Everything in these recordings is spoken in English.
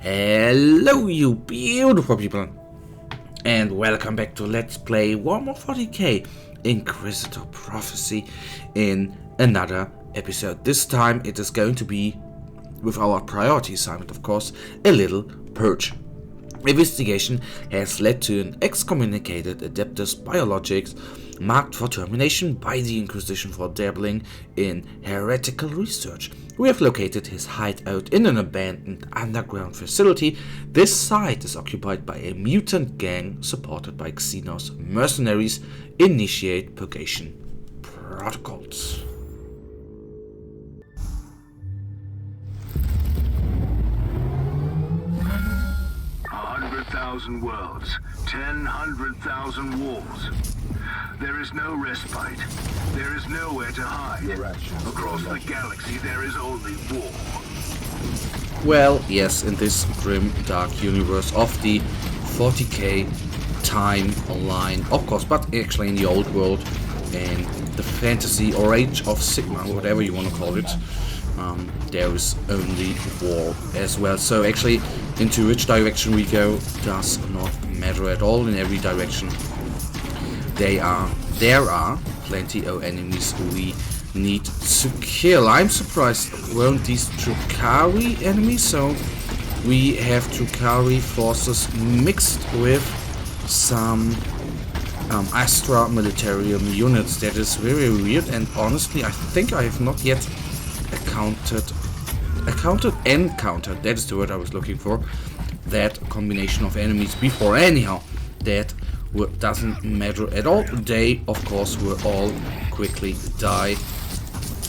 Hello you beautiful people, and welcome back to Let's Play Warhammer 40k Inquisitor Prophecy in another episode. This time it is going to be, with our priority assignment of course, a little purge. Investigation has led to an Excommunicated Adeptus Biologis marked for termination by the Inquisition for dabbling in heretical research. We have located his hideout in an abandoned underground facility. This site is occupied by a mutant gang supported by Xenos mercenaries. Initiate purgation protocols. Thousand worlds, 100,000 walls. There is no respite. There is nowhere to hide. Across the galaxy, there is only war. Well, yes, in this grim, dark universe of the 40k timeline, of course, but actually in the old world, in the fantasy or Age of Sigma, whatever you want to call it, there is only war as well. So actually, into which direction we go does not matter at all. In every direction there are plenty of enemies we need to kill. I'm surprised weren't these Drukhari enemies, so we have Drukhari forces mixed with some Astra militarium units. That is very weird, and honestly I think I have not yet encountered, that is the word I was looking for, that combination of enemies before. Anyhow, that doesn't matter at all. They of course will all quickly die.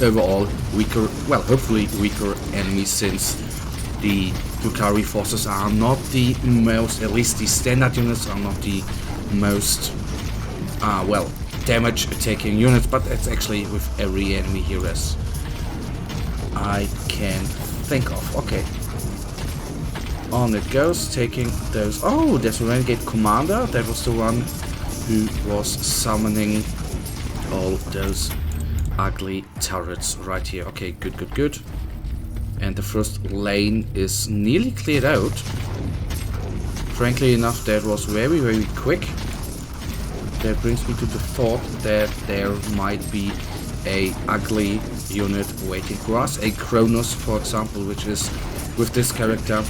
Overall weaker, well, hopefully weaker enemies, since the Drukhari forces are not the most, at least the standard units are not the most well, damage taking units, but it's actually with every enemy here as I can think of. Okay, on it goes, taking those. Oh, there's a renegade commander. That was the one who was summoning all those ugly turrets right here. Okay, good. And the first lane is nearly cleared out. Frankly enough, that was very quick. That brings me to the thought that there might be a ugly unit waiting for us, a Kronos for example, which is with this character,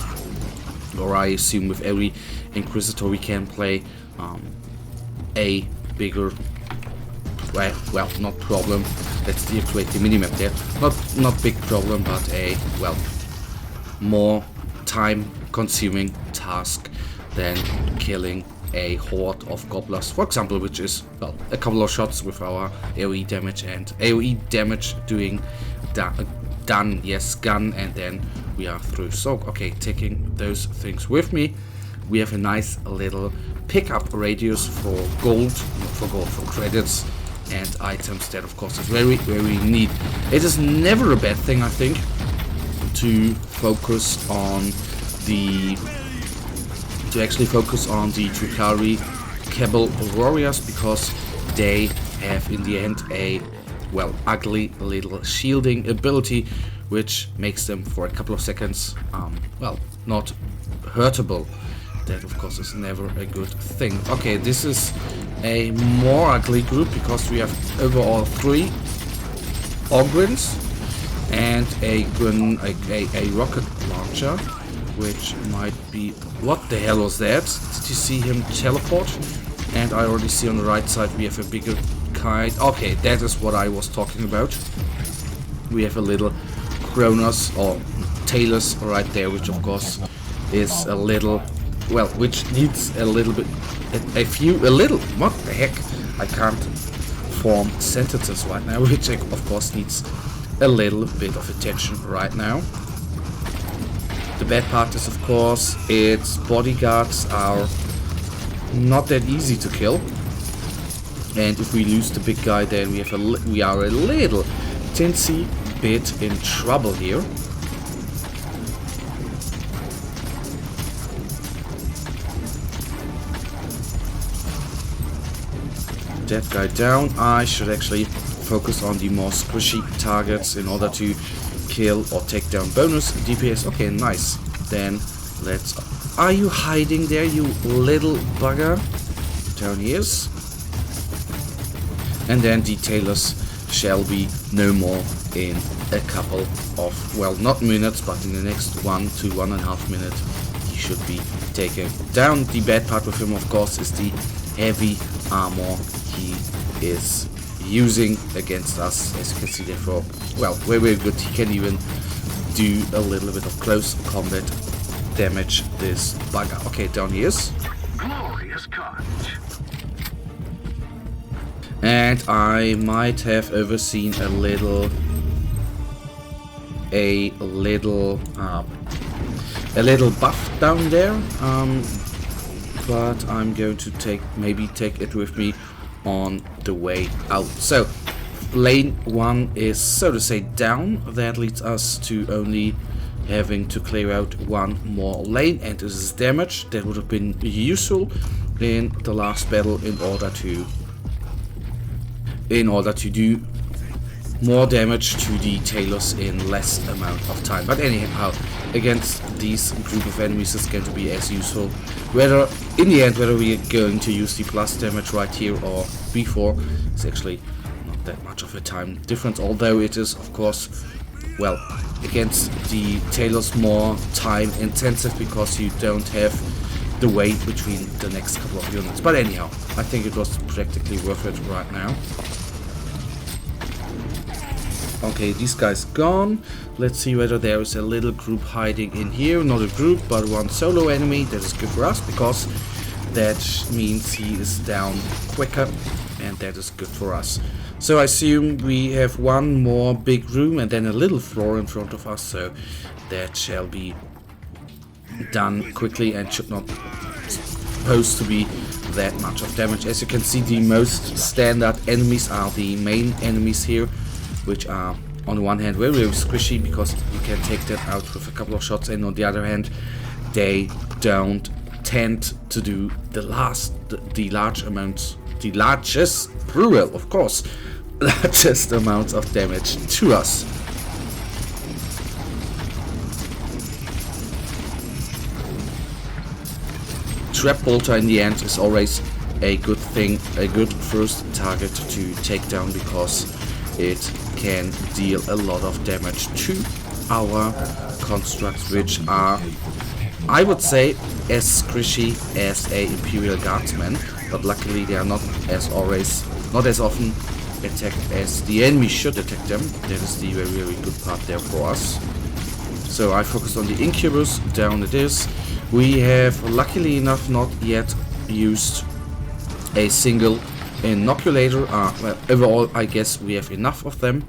or I assume with every Inquisitor we can play, a bigger, well, not problem, let's deactivate the minimap there, not big problem, but a, well, more time consuming task than killing a horde of gobblers, for example, which is, well, a couple of shots with our AoE damage, and AoE damage doing done, yes, gun, and then we are through. So, okay, taking those things with me, we have a nice little pickup radius for gold, not for gold, for credits and items. That of course is very neat. It is never a bad thing, I think, to focus on the actually focus on the Drukhari Cabal Warriors, because they have in the end a, well, ugly little shielding ability which makes them for a couple of seconds, well, not hurtable. That of course is never a good thing. Okay, this is a more ugly group because we have overall 3 Ogrins and a rocket launcher, which might be, what the hell was that? Did you see him teleport? And I already see on the right side we have a bigger kite. Okay, that is what I was talking about. We have a little Kronos or Talus right there, which of course is a little, well, which needs a little bit, what the heck? I can't form sentences right now, which of course needs a little bit of attention right now. The bad part is, of course, its bodyguards are not that easy to kill, and if we lose the big guy, then we are a little teensy bit in trouble here. That guy down. I should actually focus on the more squishy targets in order to kill or take down bonus DPS. Okay, nice. Then Let's... Are you hiding there, you little bugger? Down he is. And then detailers shall be no more in a couple of, well, not minutes, but in the next 1 to 1.5 minutes he should be taken down. The bad part with him, of course, is the heavy armor he is using against us. As you can see, therefore, well, very good. He can even do a little bit of close combat damage, this bugger. Okay, down he is. Glorious carnage. And I might have overseen a little buff down there, but I'm going to maybe take it with me on the way out. So lane 1 is, so to say, down. That leads us to only having to clear out one more lane, and this is damage that would have been useful in the last battle in order to do more damage to the tailors in less amount of time. But anyhow, against these group of enemies is going to be as useful, whether in the end whether we are going to use the plus damage right here or before. It's actually not that much of a time difference, although it is, of course, well, against the tailors more time intensive because you don't have the wait between the next couple of units. But anyhow, I think it was practically worth it right now. Okay, these guys gone. Let's see whether there is a little group hiding in here. Not a group, but one solo enemy. That is good for us because that means he is down quicker, and that is good for us. So I assume we have one more big room and then a little floor in front of us, so that shall be done quickly and should not supposed to be that much of damage. As you can see, the most standard enemies are the main enemies here, which are on the one hand very, very squishy because you can take them out with a couple of shots, and on the other hand they don't tend to do the largest plural, of course, largest amounts of damage to us. Trap bolter in the end is always a good thing, a good first target to take down, because it can deal a lot of damage to our constructs, which are, I would say, as squishy as a Imperial Guardsman, but luckily they are not as often attacked as the enemy should attack them. That is the very, very good part there for us. So I focused on the Incubus. Down it is. We have, luckily enough, not yet used a single inoculator. Well, overall, I guess we have enough of them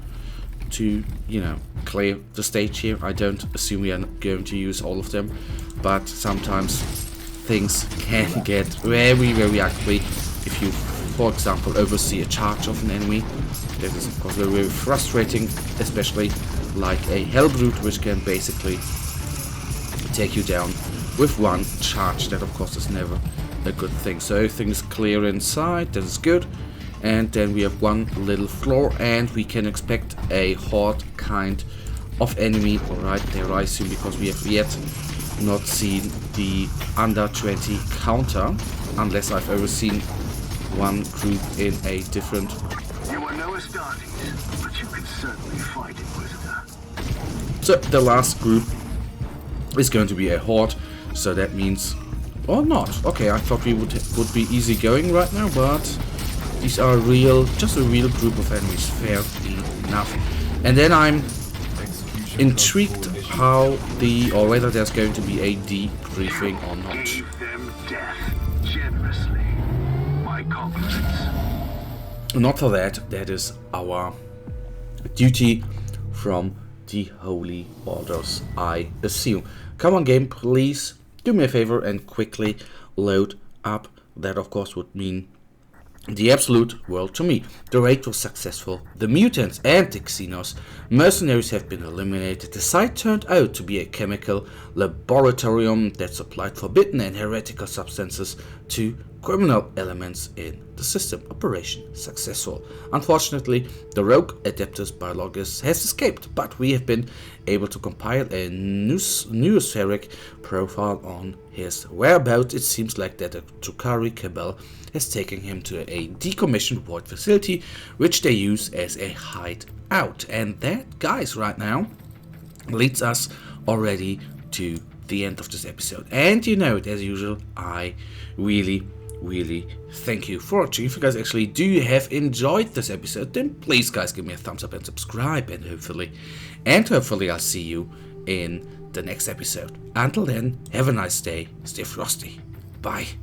to, you know, clear the stage here. I don't assume we are going to use all of them, but sometimes things can get very, very ugly if you, for example, oversee a charge of an enemy. That is, of course, very, very frustrating, especially like a Hellbrute, which can basically take you down with one charge. That, of course, is never a good thing. So everything is clear inside. That is good. And then we have one little floor, and we can expect a horde kind of enemy right there, I assume, because we have yet not seen the under 20 counter, unless I've ever seen one group in a different... You are no Astartes, but you can certainly fight, Inquisitor. So the last group is going to be a horde, so that means... or not. Okay, I thought we would be easy going right now, but these are just a real group of enemies. Fair enough. And then I'm intrigued how or whether there's going to be a debriefing or not. Give them death generously. My compliments. Not for that. That is our duty from the Holy Orders, I assume. Come on, game, please do me a favor and quickly load up. That, of course, would mean the absolute world to me. The raid was successful. The mutants and the Xenos mercenaries have been eliminated. The site turned out to be a chemical laboratorium that supplied forbidden and heretical substances to criminal elements in the system. Operation successful. Unfortunately, the rogue Adeptus Biologis has escaped, but we have been able to compile a noospheric profile on his whereabouts. It seems like that the Tukari Cabal has taken him to a decommissioned void facility, which they use as a hideout. And that, guys, right now leads us already to the end of this episode. And you know it, as usual, I really thank you for watching. If you guys actually do have enjoyed this episode, then please guys give me a thumbs up and subscribe, and hopefully I'll see you in the next episode. Until then, have a nice day, stay frosty, bye.